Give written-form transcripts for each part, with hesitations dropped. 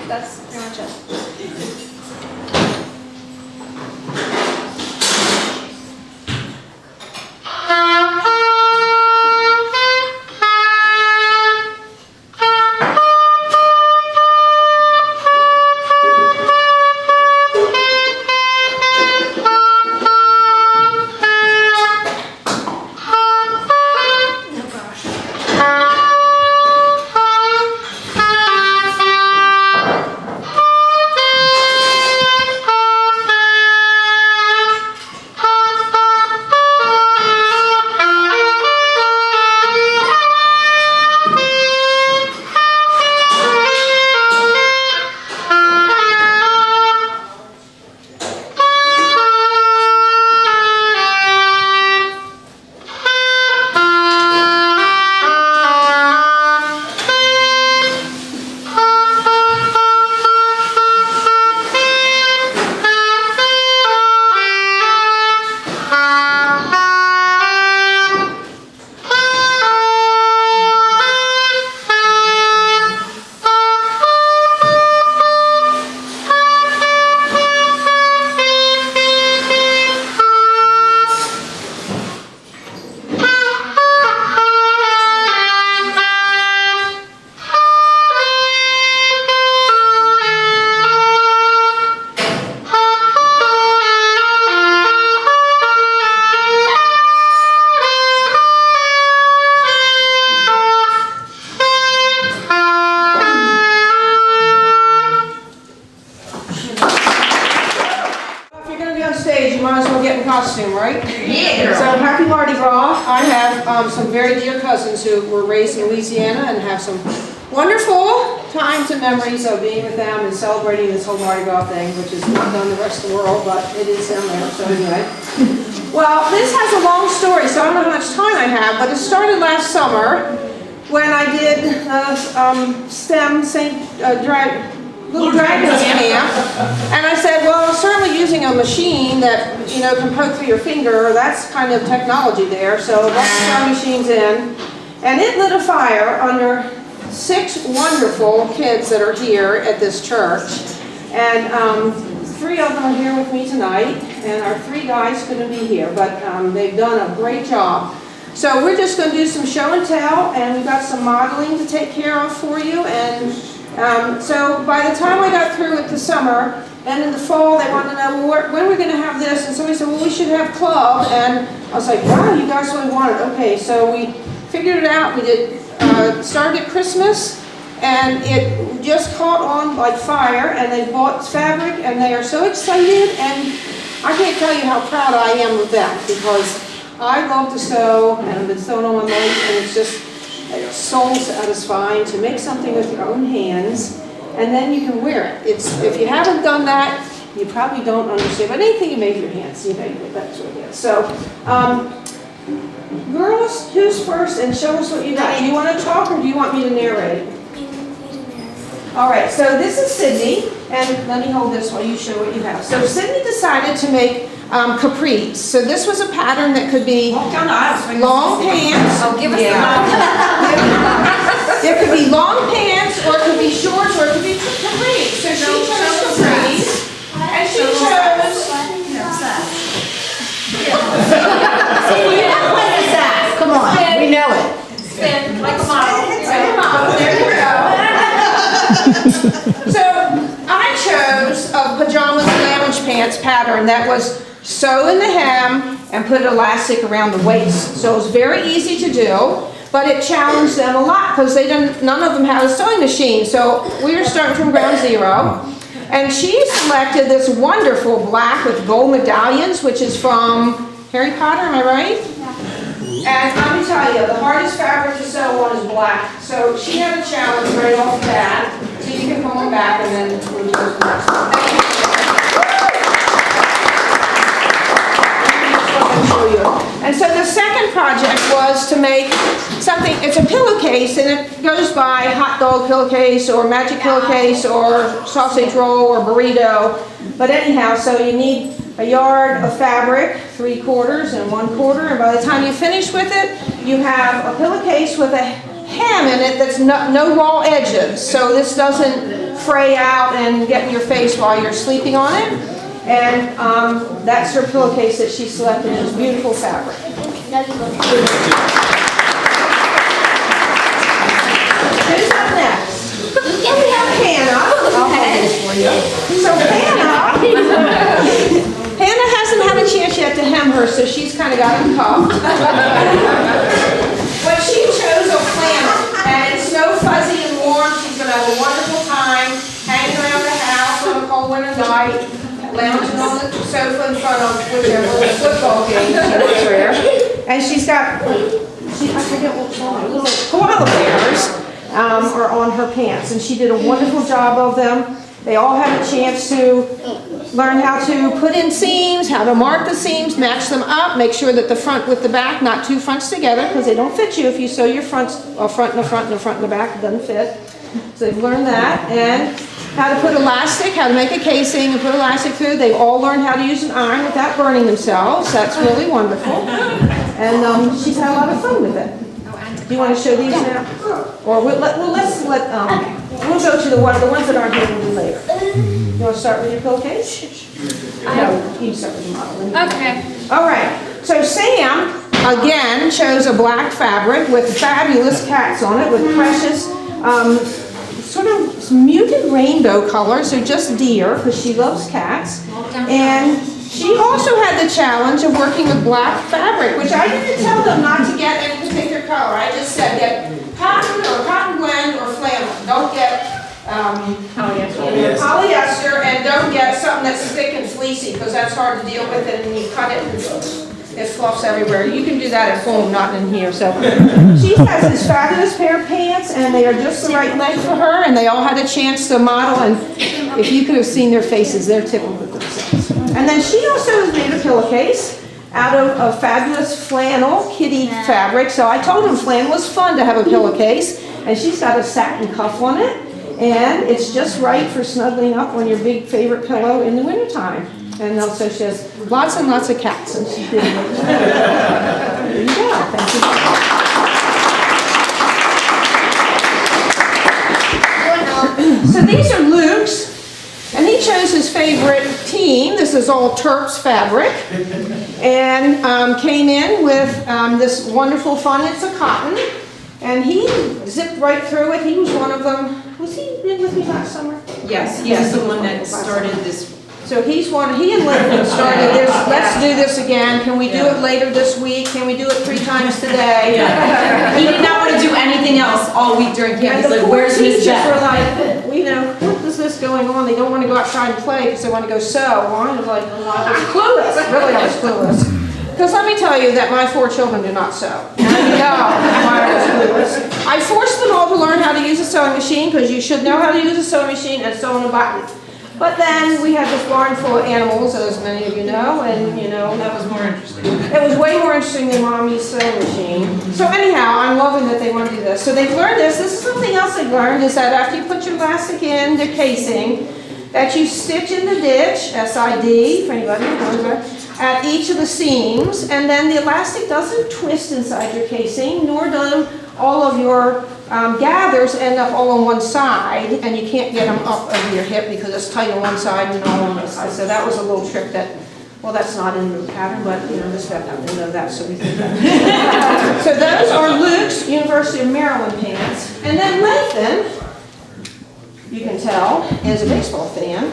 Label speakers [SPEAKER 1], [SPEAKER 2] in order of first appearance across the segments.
[SPEAKER 1] that's pretty much it. Costume, right?
[SPEAKER 2] Yeah.
[SPEAKER 1] So happy Mardi Gras. I have some very dear cousins who were raised in Louisiana and have some wonderful times and memories of being with them and celebrating this whole Mardi Gras thing, which is not done the rest of the world, but it is down there, so anyway. Well, this has a long story, so I don't know how much time I have, but it started last summer when I did STEM Little Dragons camp, and I said, well, certainly using a machine that, you know, can poke through your finger, that's kind of technology there, so let's put our machines in. And it lit a fire under 6 wonderful kids that are here at this church, and 3 of them are here with me tonight, and our 3 guys couldn't be here, but they've done a great job. So we're just going to do some show and tell, and we've got some modeling to take care of for you, and so by the time I got through with the summer, and in the fall they wanted to know, well, when are we going to have this? And somebody said, well, we should have club. And I was like, wow, you guys really want it. Okay, so we figured it out. We did started at Christmas, and it just caught on like fire, and they bought fabric, and they are so excited, and I can't tell you how proud I am of them, because I love to sew, and I've been sewing all my life, and it's just soul satisfying to make something with your own hands, and then you can wear it. If you haven't done that, you probably don't understand. But anything you make with your hands, you know, that's what it is. So, girls, who's first? And show us what you got. Do you want to talk, or do you want me to narrate? All right. So this is Sydney, and let me hold this while you show what you have. So Sydney decided to make capris. So this was a pattern that could be long pants.
[SPEAKER 2] Oh, give us the
[SPEAKER 1] It could be long pants, or it could be shorts, or it could be capris. So she chose capris, and she chose.
[SPEAKER 2] Come on, we know it.
[SPEAKER 1] Spin like a model. There you go. So I chose a pajamas lounge pants pattern that was sew in the hem and put elastic around the waist. So it was very easy to do, but it challenged them a lot because none of them had a sewing machine. So we were starting from ground zero. And she selected this wonderful black with gold medallions, which is from Harry Potter, am I right? Yeah. And let me tell you, the hardest fabric to sew on is black. So she had a challenge right off the bat. So you can come on back and then we'll do the next one. Thank you. And so the second project was to make something, it's a pillowcase, and it goes by hot dog pillowcase or magic pillowcase or sausage roll or burrito. But anyhow, so you need a yard of fabric, 3/4 and 1/4, and by the time you finish with it, you have a pillowcase with a hem in it that's no raw edges, so this doesn't fray out and get in your face while you're sleeping on it. And that's her pillowcase that she selected. It's beautiful fabric. Who's up next? We have Hannah. I'll hold this for you. So Hannah hasn't had a chance yet to hem her, so she's kind of got them cuffed. But she chose a flannel, and it's so fuzzy and warm. She's going to have a wonderful time hanging around the house on a cold winter night, lounging on the sofa in front of whichever football game she wants there. And she's got, I forget what little koala bears are on her pants, and she did a wonderful job of them. They all had a chance to learn how to put in seams, how to mark the seams, match them up, make sure that the front with the back, not two fronts together, because they don't fit you if you sew your fronts, a front and a front and a front and a back, it doesn't fit. So they've learned that, and how to put elastic, how to make a casing and put elastic through. They've all learned how to use an iron without burning themselves. That's really wonderful. And she's had a lot of fun with it. Do you want to show these now? Or we'll go to the ones that aren't here, we'll do later. You want to start with your pillowcase? No, you start with the model.
[SPEAKER 3] Okay.
[SPEAKER 1] All right. So Sam, again, chose a black fabric with fabulous cats on it, with precious, sort of muted rainbow colors. They're just deer, because she loves cats. And she also had the challenge of working with black fabric, which I didn't tell them not to get any particular color. I just said get cotton or cotton blend or flannel. Don't get polyester, and don't get something that's thick and fleecy, because that's hard to deal with, and you cut it and it fluffs everywhere. You can do that at home, not in here. So she has this fabulous pair of pants, and they are just the right length for her, and they all had a chance to model, and if you could have seen their faces, they're tickled with themselves. And then she also has made a pillowcase out of a fabulous flannel kitty fabric. So I told them flannel was fun to have a pillowcase, and she's got a satin cuff on it, and it's just right for snuggling up on your big favorite pillow in the wintertime. And also she has lots and lots of cats, and she did it. There you go. Thank you. So these are Luke's, and he chose his favorite team. This is all Terps fabric, and came in with this wonderful fun. It's a cotton, and he zipped right through it. He was one of them. Was he in with me last summer?
[SPEAKER 4] Yes, he's the one that started this.
[SPEAKER 1] So he and Lincoln started this. Let's do this again. Can we do it later this week? Can we do it 3 times today?
[SPEAKER 4] He did not want to do anything else all week during camp. He's
[SPEAKER 1] And the
[SPEAKER 4] like,
[SPEAKER 1] poor
[SPEAKER 4] where's Miss
[SPEAKER 1] teachers were
[SPEAKER 4] Beth?
[SPEAKER 1] like, what is this going on? They don't want to go outside and play because they want to go sew. Well, I was like, I was clueless. Really, I was clueless. Because let me tell you that my 4 children do not sew. And I know why I was clueless. I forced them all to learn how to use a sewing machine, because you should know how to use a sewing machine and sew on a button. But then we had this barn full of animals, as many of you know, and
[SPEAKER 4] That was more interesting.
[SPEAKER 1] it was way more interesting than Mommy's sewing machine. So anyhow, I'm loving that they want to do this. So they've learned this. This is something else they've learned, is that after you put your elastic in the casing, that you stitch in the ditch, S-I-D, for anybody who knows that, at each of the seams, and then the elastic doesn't twist inside your casing, nor do all of your gathers end up all on one side, and you can't get them up over your hip because it's tight on one side and all on the side. So that was a little trick that, well, that's not in the pattern, but Miss Beth happened to know that, so we did that. So those are Luke's University of Maryland pants. And then Lathan, you can tell, is a baseball fan.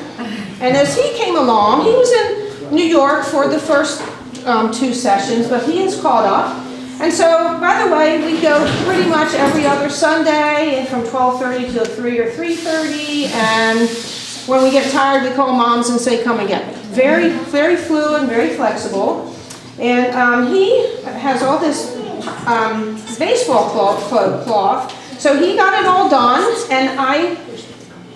[SPEAKER 1] And as he came along, he was in New York for the first 2 sessions, but he has caught up. And so, by the way, we go pretty much every other Sunday from 12:30 to 3 or 3:30, and when we get tired, we call moms and say, come and get me. Very, very fluid, very flexible. And he has all this baseball cloth, so he got it all done, and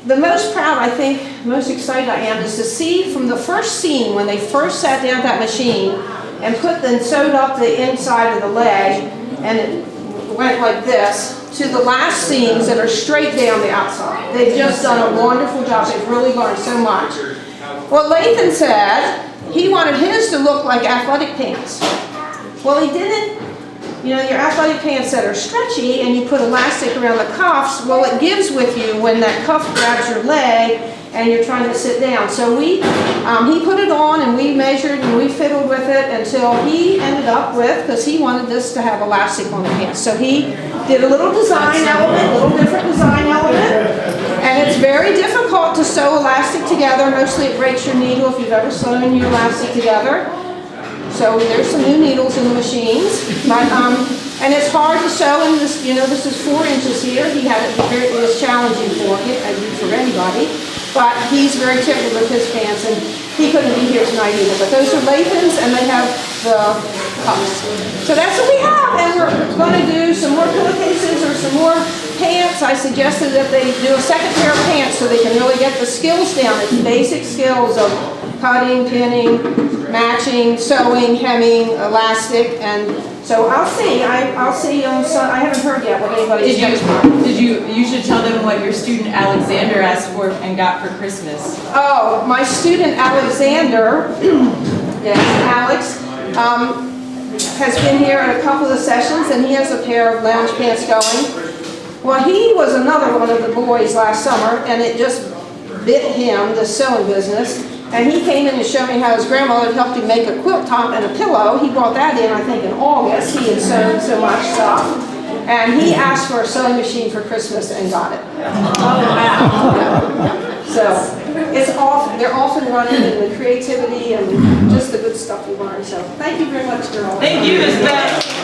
[SPEAKER 1] the most proud, I think, most excited I am is to see from the first seam, when they first sat down at that machine and sewed up the inside of the leg, and it went like this, to the last seams that are straight down the outside. They've just done a wonderful job. They've really learned so much. Well, Lathan said he wanted his to look like athletic pants. Well, he didn't you know, your athletic pants that are stretchy and you put elastic around the cuffs, well, it gives with you when that cuff grabs your leg and you're trying to sit down. So he put it on and we measured and we fiddled with it until he ended up with, because he wanted this to have elastic on the pants. So he did a little design element, a little different design element. And it's very difficult to sew elastic together. Mostly it breaks your needle if you've ever sewn your elastic together. So there's some new needles in the machines. But, and it's hard to sew in this, you know, this is 4 inches here. He had it was challenging for anybody. But he's very tickled with his pants, and he couldn't be here tonight either. But those are Lathans, and they have the cuffs. So that's what we have, and we're going to do some more pillowcases or some more pants. I suggested that they do a second pair of pants so they can really get the skills down, the basic skills of cutting, pinning, matching, sewing, hemming, elastic, and so I'll see. I'll see on Sunday. I haven't heard yet what anybody's
[SPEAKER 4] You should tell them what your student Alexander asked for and got for Christmas.
[SPEAKER 1] Oh, my student Alexander, yes, Alex, has been here at a couple of sessions, and he has a pair of lounge pants going. Well, he was another one of the boys last summer, and it just bit him, the sewing business. And he came in to show me how his grandmother helped him make a quilt top and a pillow. He brought that in, I think, in August. He had sewn so much stuff. And he asked for a sewing machine for Christmas and got it. Oh, wow. Yeah. So it's they're often running in the creativity and just the good stuff you learn. So thank you very much, girl.
[SPEAKER 4] Thank you, Ms. Beth.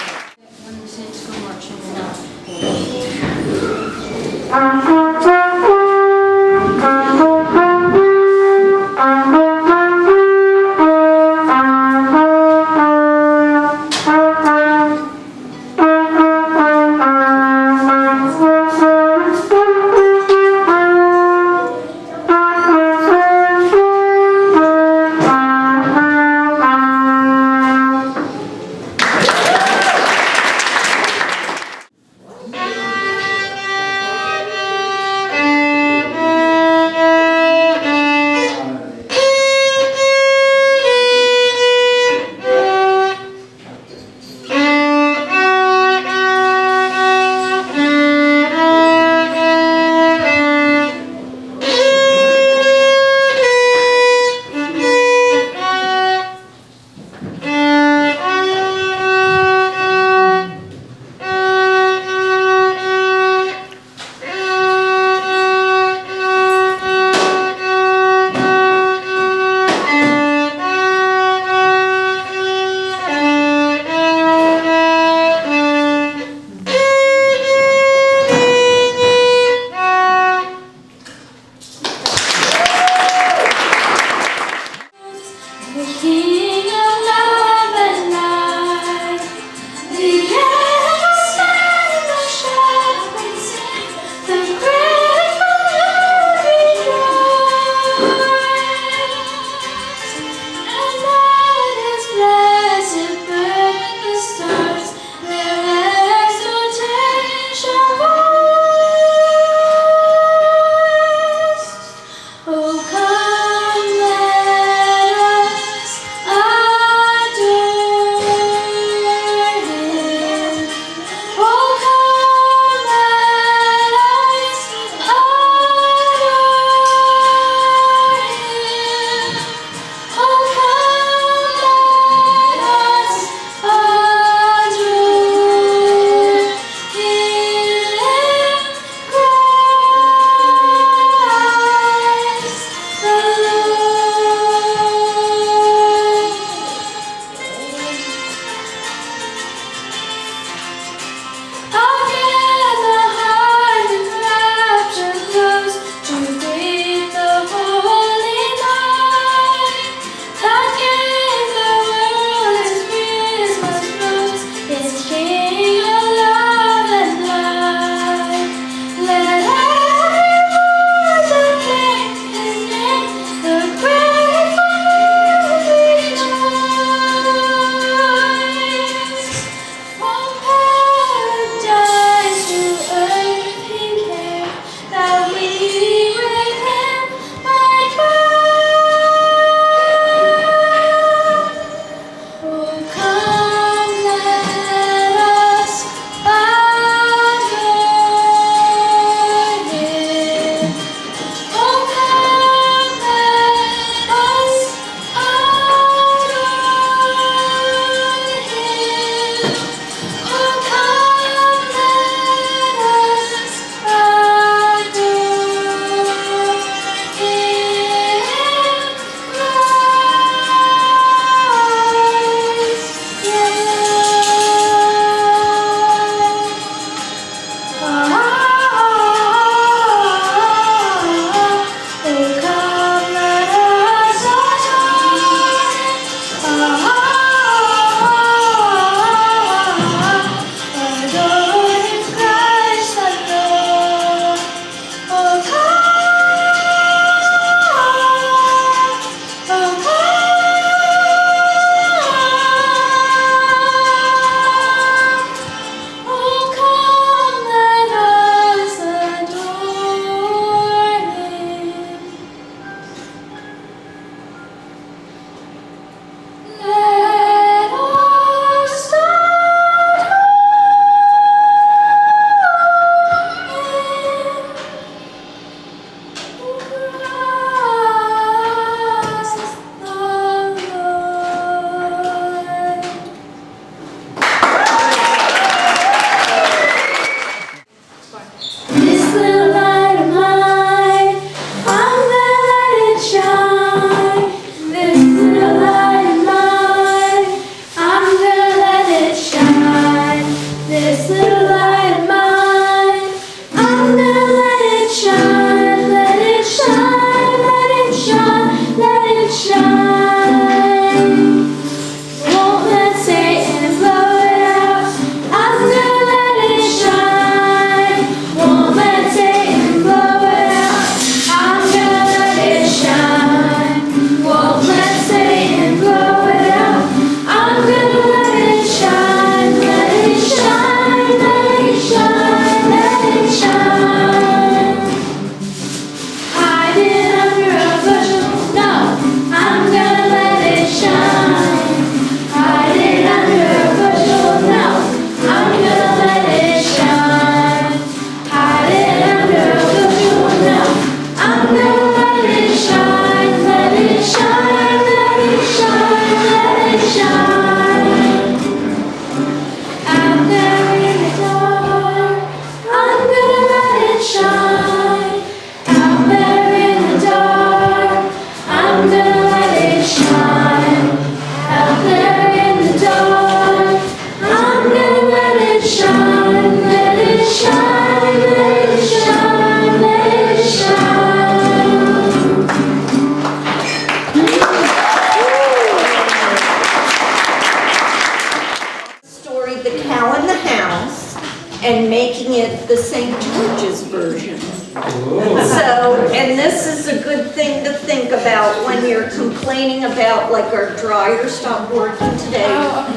[SPEAKER 3] So, and this is a good thing to think about when you're complaining about, like, our dryer stopped working today.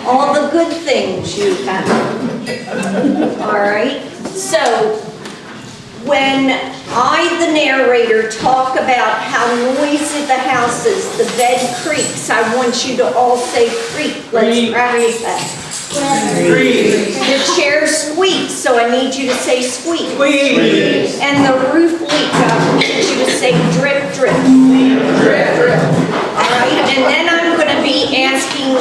[SPEAKER 3] All the good things you have. All right? So, when I, the narrator, talk about how noisy the house is, the bed creaks, I want you to all say creak. Let's practice that. The chair squeaks, so I need you to say squeak. Squeak. And the roof leaks, I need you to say drip, drip. Drip, drip. All right, and then I'm going to be asking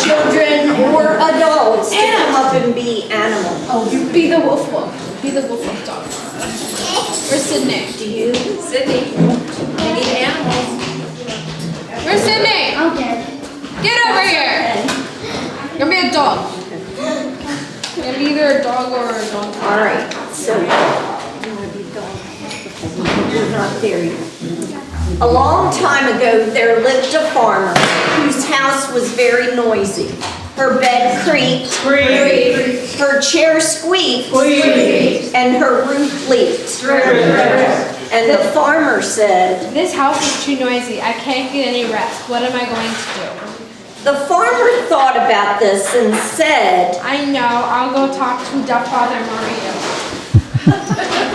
[SPEAKER 3] children or adults to come up and be animals.
[SPEAKER 5] Oh, you be the wolf wolf. Be the wolf wolf dog. Where's Sydney?
[SPEAKER 3] Do you?
[SPEAKER 5] Sydney. I need animals. Where's Sydney?
[SPEAKER 6] Okay.
[SPEAKER 5] Get over here. You're gonna be a dog. You're gonna be either a dog or a dog.
[SPEAKER 3] All right, so I'm going to be dog. We're not there yet. A long time ago, there lived a farmer whose house was very noisy. Her bed creaked, her chair squeaked, and her roof leaked. And the farmer said,
[SPEAKER 5] This house is too noisy. I can't get any rest. What am I going to do?
[SPEAKER 3] the farmer thought about this and said,
[SPEAKER 5] I know. I'll go talk to Father Mario.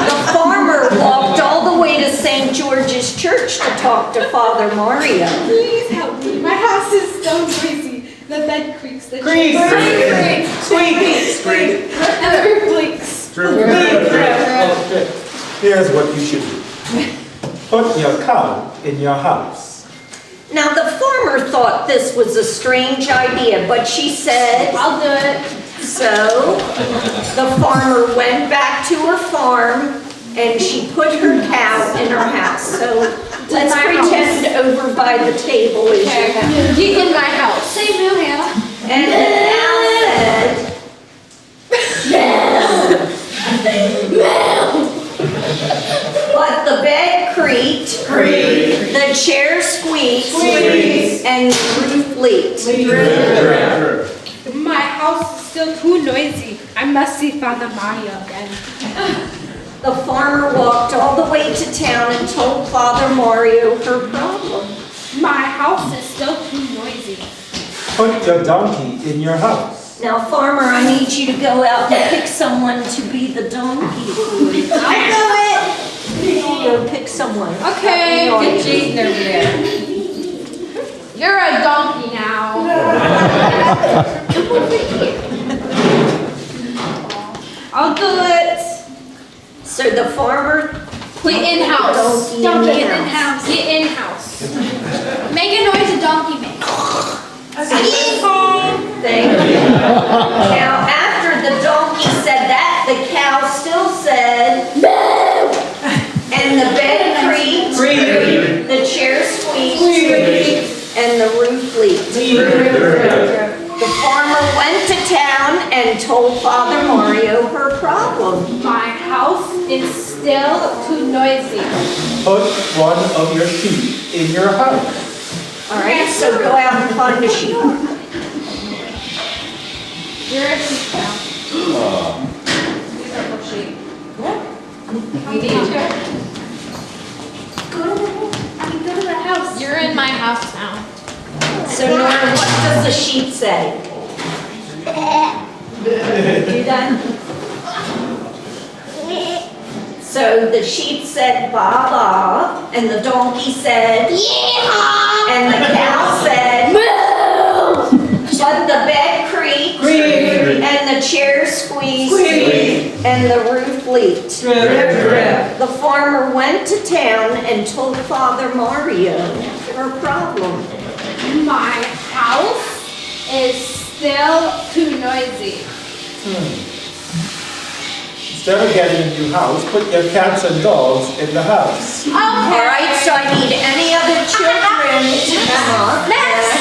[SPEAKER 3] the farmer walked all the way to St. George's Church to talk to Father Mario.
[SPEAKER 5] Please help me. My house is so noisy. The bed creaks. The
[SPEAKER 7] Creaks.
[SPEAKER 5] chair squeaks. And the roof leaks.
[SPEAKER 7] Okay. Here's what you should do. Put your cow in your house.
[SPEAKER 3] Now the farmer thought this was a strange idea, but she said,
[SPEAKER 5] I'll do it.
[SPEAKER 3] so the farmer went back to her farm and she put her cow in her house. So let's pretend over by the table is your house.
[SPEAKER 5] Get in my house. Say moo, Hannah.
[SPEAKER 3] And the cow said, but the bed creaked, the chair squeaked, and the roof leaked.
[SPEAKER 5] My house is still too noisy. I must see Father Mario again.
[SPEAKER 3] The farmer walked all the way to town and told Father Mario her problem.
[SPEAKER 5] My house is still too noisy.
[SPEAKER 7] Put your donkey in your house.
[SPEAKER 3] Now, farmer, I need you to go out and pick someone to be the donkey.
[SPEAKER 5] I know it.
[SPEAKER 3] Go pick someone.
[SPEAKER 5] Okay.
[SPEAKER 4] Get Jaden over there.
[SPEAKER 5] You're a donkey now. Come over here. I'll do it.
[SPEAKER 3] So the farmer
[SPEAKER 5] Get in house.
[SPEAKER 3] donkey in
[SPEAKER 5] Get in
[SPEAKER 3] house.
[SPEAKER 5] house. Get in house.
[SPEAKER 6] Make a noise a donkey makes.
[SPEAKER 3] Thank you. Now, after the donkey said that, the cow still said, "Moo!" And the bed creaked, the chair squeaked, and the roof leaked. The farmer went to town and told Father Mario her problem.
[SPEAKER 5] My house is still too noisy.
[SPEAKER 7] Put one of your sheep in your house.
[SPEAKER 3] All right, so go out and find a sheep.
[SPEAKER 5] You're a sheep now. Beautiful sheep.
[SPEAKER 4] We need you.
[SPEAKER 6] Go to the house.
[SPEAKER 5] You're in my house now.
[SPEAKER 3] So Nora, what does the sheep say? Do that? So the sheep said ba ba, and the donkey said yeehaw, and the cow said moo. But the bed creaked, and the chair squeaked, and the roof leaked. The farmer went to town and told Father Mario her problem.
[SPEAKER 5] My house is still too noisy.
[SPEAKER 7] Instead of getting a new house, put your cats and dogs in the house.
[SPEAKER 5] Okay.
[SPEAKER 3] All right, so I need any other children to come up.
[SPEAKER 5] Max,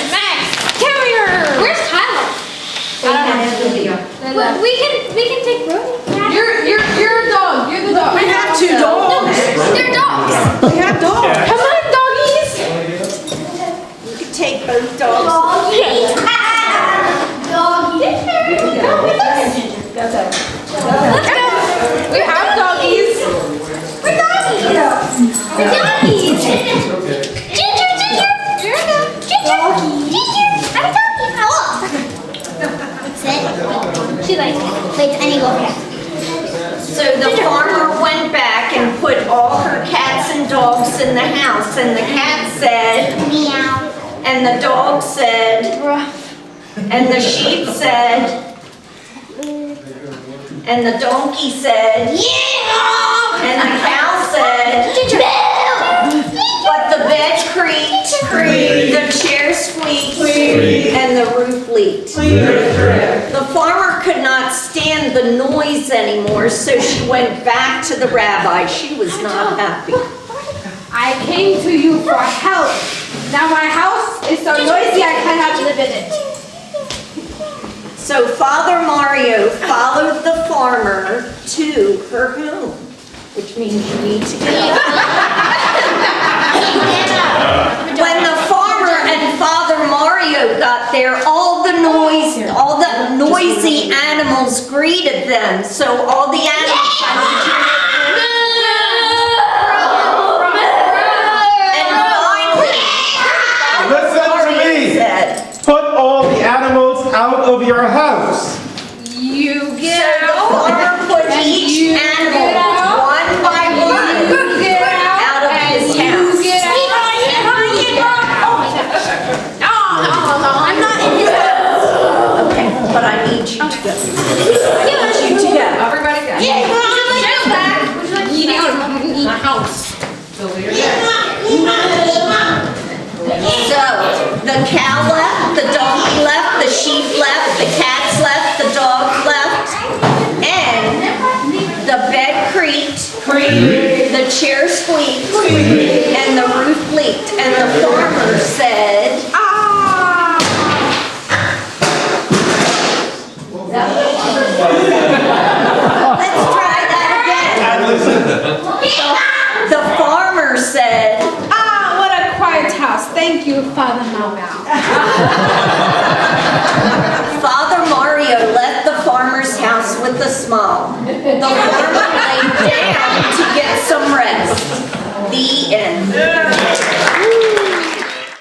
[SPEAKER 5] come here. Where's Tyler?
[SPEAKER 6] We can take Brody.
[SPEAKER 5] You're a dog. You're the dog.
[SPEAKER 1] We have two dogs.
[SPEAKER 6] They're dogs.
[SPEAKER 1] We have dogs.
[SPEAKER 5] Come on, doggies.
[SPEAKER 3] You can take both dogs.
[SPEAKER 6] Doggy.
[SPEAKER 3] Go.
[SPEAKER 5] Let's go. We have doggies.
[SPEAKER 6] We're Doggies. Ginger, Ginger. Here we go. Ginger. Ginger. I'm a doggy. Oh. That's it. She likes it. Wait, I need to go over here.
[SPEAKER 3] So the farmer went back and put all her cats and dogs in the house, and the cat said,
[SPEAKER 6] Meow.
[SPEAKER 3] and the dog said, and the sheep said, and the donkey said,
[SPEAKER 6] Yeah.
[SPEAKER 3] and the cow said,
[SPEAKER 6] Ginger.
[SPEAKER 3] but the bed creaked, the chair squeaked, and the roof leaked. The farmer could not stand the noise anymore, so she went back to the rabbi. She was not happy.
[SPEAKER 5] I came to you for help. Now my house is so noisy I cannot live in it.
[SPEAKER 3] So Father Mario followed the farmer to her home, which means you need to get up. When the farmer and Father Mario got there, all the noisy animals greeted them. So all the animals
[SPEAKER 7] Listen to me.
[SPEAKER 3] said,
[SPEAKER 7] Put all the animals out of your house.
[SPEAKER 5] You
[SPEAKER 3] so
[SPEAKER 5] get
[SPEAKER 3] the
[SPEAKER 5] out.
[SPEAKER 3] farmer put each animal one by one
[SPEAKER 5] You get
[SPEAKER 3] out of his
[SPEAKER 5] You
[SPEAKER 3] house.
[SPEAKER 5] get out.
[SPEAKER 6] No, I'm not in his house.
[SPEAKER 3] Okay, but I need you to go. I need you to go.
[SPEAKER 4] Everybody go.
[SPEAKER 5] Eating house.
[SPEAKER 3] So, the cow left, the donkey left, the sheep left, the cats left, the dog left, and the bed creaked, the chair squeaked, and the roof leaked, and the farmer said, let's try that again. The farmer said,
[SPEAKER 5] What a quiet house. Thank you, Father Mario.
[SPEAKER 3] Father Mario left the farmer's house with a smile. The farmer lay down to get some rest. The end.